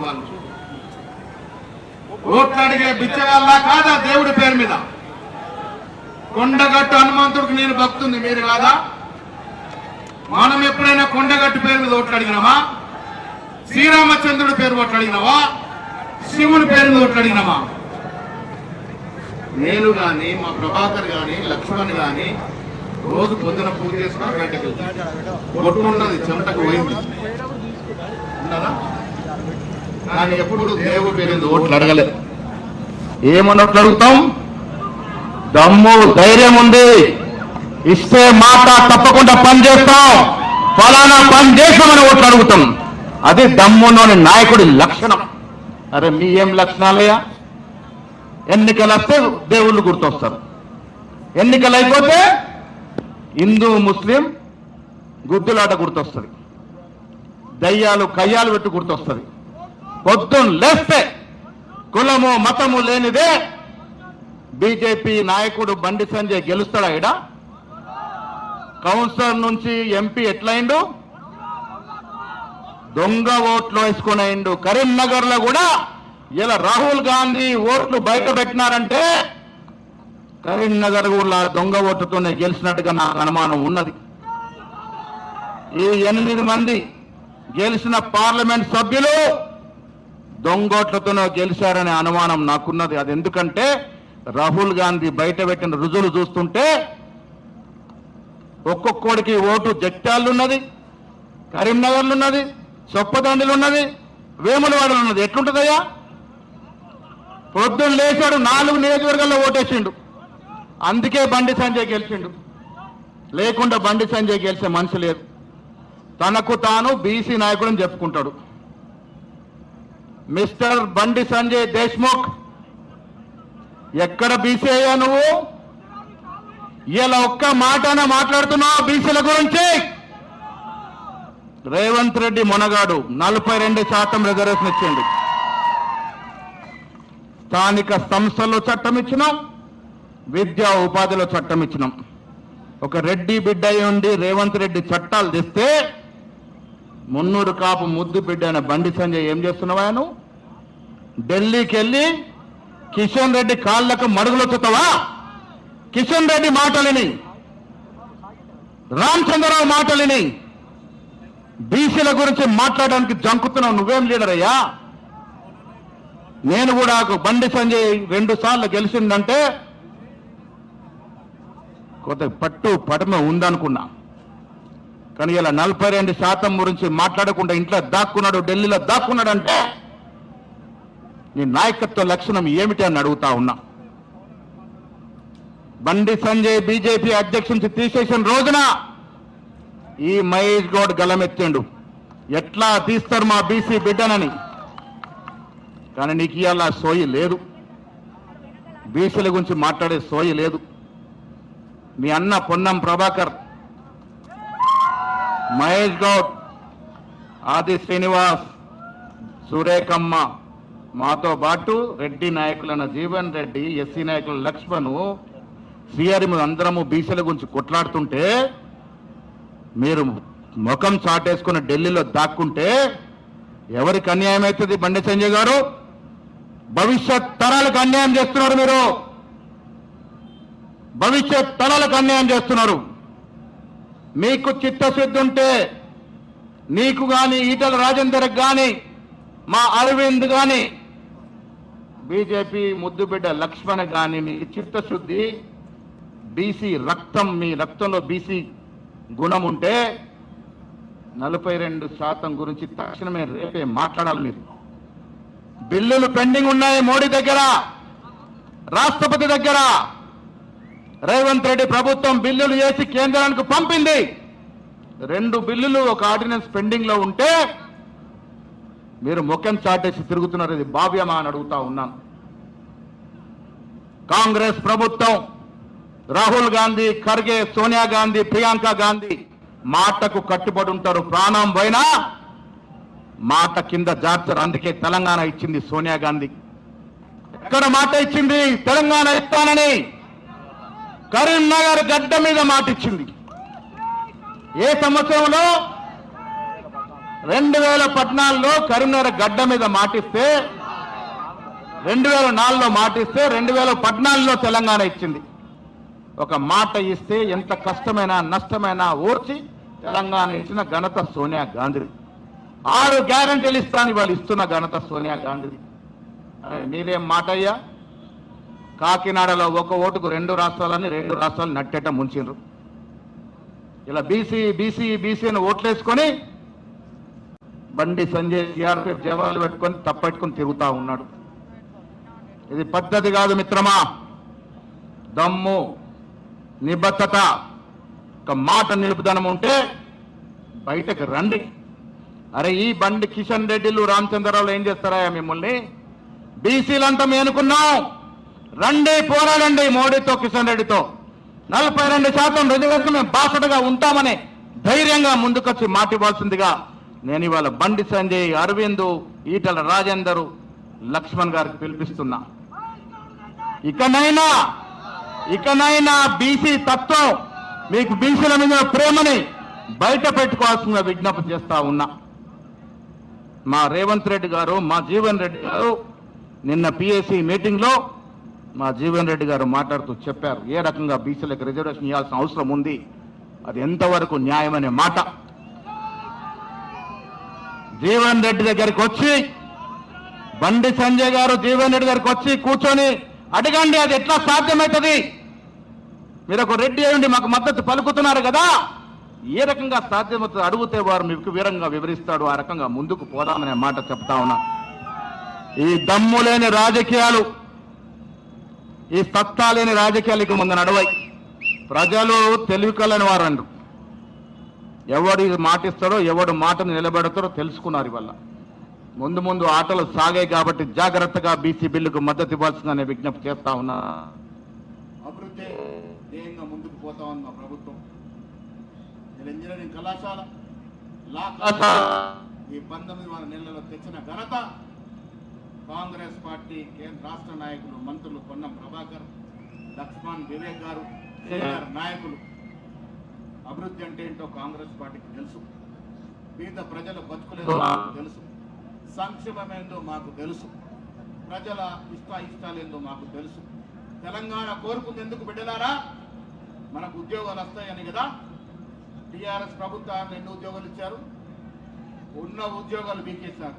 వాళ్ళు ఓట్లు అడిగే బిచ్చగాళ్ళ కాదా దేవుడి పేరు మీద? కొండగట్టు హనుమంతుడికి నేను భక్తుంది, మీరు కాదా? మనం ఎప్పుడైనా కొండగట్టు పేరు మీద ఓట్లు అడిగినామా? శ్రీరామచంద్రుడి పేరు ఓట్లు అడిగినావా? శివుని పేరు మీద ఓట్లు అడిగినామా? నేను గాని మా ప్రభాకర్ గాని లక్ష్మణ్ గాని రోజు పొద్దున పూజ చేసుకుని బయటకు బొట్టు ఉన్నది, చెమటకు పోయింది ఉన్నదా? కానీ ఎప్పుడు దేవుడి పేరు మీద ఓట్లు అడగలేదు. ఏమన్నట్లు అడుగుతాం? దమ్ము ధైర్యం ఉంది, ఇస్తే మాట తప్పకుండా పని చేస్తాం, ఫలానా పని చేస్తామని ఓట్లు అడుగుతాం. అది దమ్ములోని నాయకుడి లక్షణం. అరే మీ ఏం లక్షణాలయ్యా? ఎన్నికలు వస్తే దేవుళ్ళు గుర్తొస్తారు, ఎన్నికలు అయిపోతే హిందూ ముస్లిం గుద్దులాట గుర్తొస్తుంది, దయ్యాలు కయ్యాలు పెట్టి గుర్తొస్తుంది. పొద్దున్న లేస్తే కులము మతము లేనిదే బీజేపీ నాయకుడు బండి సంజయ్ గెలుస్తాడా? ఇడా కౌన్సిలర్ నుంచి ఎంపీ ఎట్లయిండు? దొంగ ఓట్లు వేసుకుని అయిండు. కరీంనగర్ లో కూడా ఇలా రాహుల్ గాంధీ ఓట్లు బయట పెట్టినారంటే కరీంనగర్ కూడా దొంగ ఓట్లతోనే గెలిచినట్టుగా నాకు అనుమానం ఉన్నది. ఈ 8 మంది గెలిచిన పార్లమెంట్ సభ్యులు దొంగోట్లతోనే గెలిచారనే అనుమానం నాకున్నది. అది ఎందుకంటే రాహుల్ గాంధీ బయట పెట్టిన రుజువులు చూస్తుంటే ఒక్కొక్కడికి ఓటు జగిత్యాలలో ఉన్నది, కరీంనగర్లో ఉన్నది, చొప్పదండిలో ఉన్నది, వేములవాడలో ఉన్నది. ఎట్లుంటుందయ్యా? పొద్దున్న లేచాడు, 4 నియోజకవర్గాల్లో ఓటేసిండు, అందుకే బండి సంజయ్ గెలిచిండు. లేకుండా బండి సంజయ్ గెలిచే మనిషి లేదు. తనకు తాను బీసీ నాయకుడని చెప్పుకుంటాడు. మిస్టర్ బండి సంజయ్ దేశ్ముఖ్, ఎక్కడ బీసీ అయ్యా నువ్వు? ఇలా ఒక్క మాటన మాట్లాడుతున్నావు బీసీల గురించి? రేవంత్ రెడ్డి మొనగాడు 42% రిజర్వేషన్ ఇచ్చిండు. స్థానిక సంస్థల్లో చట్టం ఇచ్చినాం, విద్యా ఉపాధిలో చట్టం ఇచ్చినాం. ఒక రెడ్డి బిడ్డ ఉండి రేవంత్ రెడ్డి చట్టాలు తెస్తే మున్నూరు కాపు ముద్దు బిడ్డ అయిన బండి సంజయ్ ఏం చేస్తున్నావా? నువ్వు ఢిల్లీకి వెళ్ళి కిషన్ రెడ్డి కాళ్లకు మడుగులు వచ్చుతావా? కిషన్ రెడ్డి మాటలిని, రామచంద్రరావు మాటలిని బీసీల గురించి మాట్లాడడానికి జంకుతున్నావు. నువ్వేం లీడర్ అయ్యా? నేను కూడా బండి సంజయ్ 2 సార్లు గెలిచిందంటే కొత్త పట్టు పడమ ఉందనుకున్నా. కానీ ఇలా 42% గురించి మాట్లాడకుండా ఇంట్లో దాక్కున్నాడు, ఢిల్లీలో దాక్కున్నాడంటే నీ నాయకత్వ లక్షణం ఏమిటి అని అడుగుతా ఉన్నా. బండి సంజయ్ బీజేపీ అధ్యక్షుని తీసేసిన రోజున ఈ మహేష్ గౌడ్ గలమెత్తిండు, ఎట్లా తీస్తారు మా బీసీ బిడ్డనని. కానీ నీకు ఇవాళ సోయి లేదు, బీసీల గురించి మాట్లాడే సోయి లేదు. మీ అన్న పొన్నం ప్రభాకర్, మహేష్ గౌడ్, ఆది శ్రీనివాస్, సురేఖమ్మ, మాతో పాటు రెడ్డి నాయకులైన జీవన్ రెడ్డి, ఎస్సీ నాయకులు లక్ష్మణ్, శ్రీహరి అందరము బీసీల గురించి కొట్లాడుతుంటే మీరు ముఖం చాటేసుకుని ఢిల్లీలో దాక్కుంటే ఎవరికి అన్యాయం అవుతుంది? బండి సంజయ్ గారు, భవిష్యత్ తరాలకు అన్యాయం చేస్తున్నారు మీరు, భవిష్యత్ తరాలకు అన్యాయం చేస్తున్నారు. మీకు చిత్తశుద్ధి ఉంటే నీకు కానీ, ఈటల రాజేందర్కి కానీ, మా అరవింద్ కానీ, బీజేపీ ముద్దుబిడ్డ లక్ష్మణ్ కానీ మీ చిత్తశుద్ధి, బీసీ రక్తం, మీ రక్తంలో బీసీ గుణం ఉంటే 42% గురించి తక్షణమే రేపే మాట్లాడాలి. మీరు బిల్లులు పెండింగ్ ఉన్నాయి మోడీ దగ్గర, రాష్ట్రపతి దగ్గర. రేవంత్ రెడ్డి ప్రభుత్వం బిల్లులు చేసి కేంద్రానికి పంపింది. 2 బిల్లులు, ఒక ఆర్డినెన్స్ పెండింగ్ లో ఉంటే మీరు ముఖం చాటేసి తిరుగుతున్నారు. ఇది భావ్యమా అని అడుగుతా ఉన్నాను. కాంగ్రెస్ ప్రభుత్వం, రాహుల్ గాంధీ, ఖర్గే, సోనియా గాంధీ, ప్రియాంక గాంధీ మాటకు కట్టుబడి ఉంటారు. ప్రాణం పోయినా మాట కింద జార్చరు. అందుకే తెలంగాణ ఇచ్చింది సోనియా గాంధీ. ఎక్కడ మాట ఇచ్చింది? తెలంగాణ ఇస్తానని కరీంనగర్ గడ్డ మీద మాట ఇచ్చింది. ఏ సంవత్సరంలో? 2014లో కరీంనగర్ గడ్డ మీద మాటిస్తే 2004లో మాటిస్తే 2014లో తెలంగాణ ఇచ్చింది. ఒక మాట ఇస్తే ఎంత కష్టమైనా నష్టమైనా ఓర్చి తెలంగాణ ఇచ్చిన ఘనత సోనియా గాంధీది. 6 గ్యారెంటీలు ఇస్తాను వాళ్ళు ఇస్తున్న ఘనత సోనియా గాంధీది. మీరేం మాట అయ్యా? కాకినాడలో ఒక ఓటుకు 2 రాష్ట్రాలు నట్టేట ముంచిండ్రు. ఇలా బీసీ అని ఓట్లేసుకొని బండి సంజయ్ సిఆర్పీఎఫ్ జవాన్లు పెట్టుకొని తప్పెట్టుకొని తిరుగుతా ఉన్నాడు. ఇది పద్ధతి కాదు మిత్రమా. దమ్ము నిబద్ధత ఒక మాట నిలుపుదనం ఉంటే బయటకు రండి. అరే ఈ బండి కిషన్ రెడ్డిలు రామచంద్రరావులు ఏం చేస్తారా మిమ్మల్ని? బీసీలంతా మేనుకున్నాం, రండి పోరాడండి మోడీతో కిషన్ రెడ్డితో 42% రిజర్వేషన్ మేము బాసటగా ఉంటామని ధైర్యంగా ముందుకొచ్చి మాట ఇవ్వాల్సిందిగా నేను ఇవాళ బండి సంజయ్, అరవింద్, ఈటల రాజేందర్, లక్ష్మణ్ గారికి పిలిపిస్తున్నా. ఇకనైనా బీసీ తత్వం, మీకు బీసీల మీద ప్రేమని బయట పెట్టుకోవాల్సిన విజ్ఞప్తి చేస్తా ఉన్నా. మా రేవంత్ రెడ్డి గారు, మా జీవన్ రెడ్డి గారు నిన్న పిఎస్సి మీటింగ్ లో మా జీవన్ రెడ్డి గారు మాట్లాడుతూ చెప్పారు ఏ రకంగా బీసీలకు రిజర్వేషన్ ఇవ్వాల్సిన అవసరం ఉంది, అది ఎంతవరకు న్యాయమనే మాట. జీవన్ రెడ్డి దగ్గరికి వచ్చి బండి సంజయ్ గారు జీవన్ రెడ్డి గారికి వచ్చి కూర్చొని అడగండి, అది ఎట్లా సాధ్యమవుతుంది? మీరు ఒక రెడ్డి అయ్యండి మాకు మద్దతు పలుకుతున్నారు కదా, ఏ రకంగా సాధ్యమవుతుంది అడిగితే వారు మీకు వివరంగా వివరిస్తాడు. ఆ రకంగా ముందుకు పోదామనే మాట చెప్తా ఉన్నా. ఈ దమ్ము లేని రాజకీయాలు, ఈ సత్తా లేని రాజకీయాలకు ముందు నడవాయి. ప్రజలు తెలివి కలని వారండు. ఎవడు మాటిస్తాడో ఎవడు మాటను నిలబెడతాడో తెలుసుకున్నారు. ఇవల్ల ముందు ఆటలు సాగాయి కాబట్టి జాగ్రత్తగా బీసీ బిల్లుకు మద్దతు ఇవ్వాల్సిందనే విజ్ఞప్తి చేస్తా ఉన్నా. అభివృద్ధి ధ్యేయంగా ముందుకు పోతా ఉంది మా ప్రభుత్వం. ఇంజనీరింగ్ కళాశాల ఈ 19 నెలల్లో తెచ్చిన ఘనత కాంగ్రెస్ పార్టీ రాష్ట్ర నాయకులు, మంత్రులు పొన్నం ప్రభాకర్, లక్ష్మణ్, వివేక్ గారు, నాయకులు. అభివృద్ధి అంటే ఏంటో కాంగ్రెస్ పార్టీకి తెలుసు. పేద ప్రజల బతుకులేదో మాకు తెలుసు. సంక్షేమం ఏందో మాకు తెలుసు. ప్రజల ఇష్టాలేందో మాకు తెలుసు. తెలంగాణ కోరుకుంది ఎందుకు బిడ్డలారా? మనకు ఉద్యోగాలు వస్తాయని కదా. టీఆర్ఎస్ ప్రభుత్వాన్ని ఎన్ని ఉద్యోగాలు ఇచ్చారు? ఉన్న ఉద్యోగాలు బీకేశారు.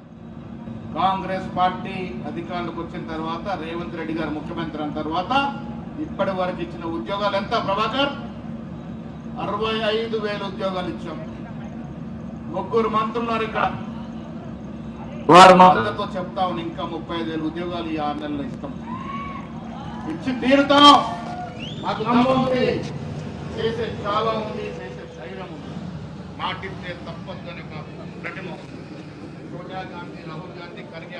కాంగ్రెస్ పార్టీ అధికారంలోకి వచ్చిన తర్వాత, రేవంత్ రెడ్డి గారు ముఖ్యమంత్రి అయిన తర్వాత ఇప్పటి వరకు ఇచ్చిన ఉద్యోగాలు ఎంత ప్రభాకర్? 65,000 ఉద్యోగాలు ఇచ్చాం. 3 మంత్రులున్నారు ఇక్కడ. వారి మద్దతుతో చెప్తా ఉన్నాం ఇంకా 35,000 ఉద్యోగాలు ఈ 6 నెలల్లో ఇస్తాం, ఇచ్చి తీరుతాం. మాకు నమ్మకం చేసే చాలా ఉంది, చేసే ధైర్యం ఉంది. మాటిస్తే తప్పదు అనే ప్రతిమ సోనియా గాంధీ, రాహుల్ గాంధీ, ఖర్గే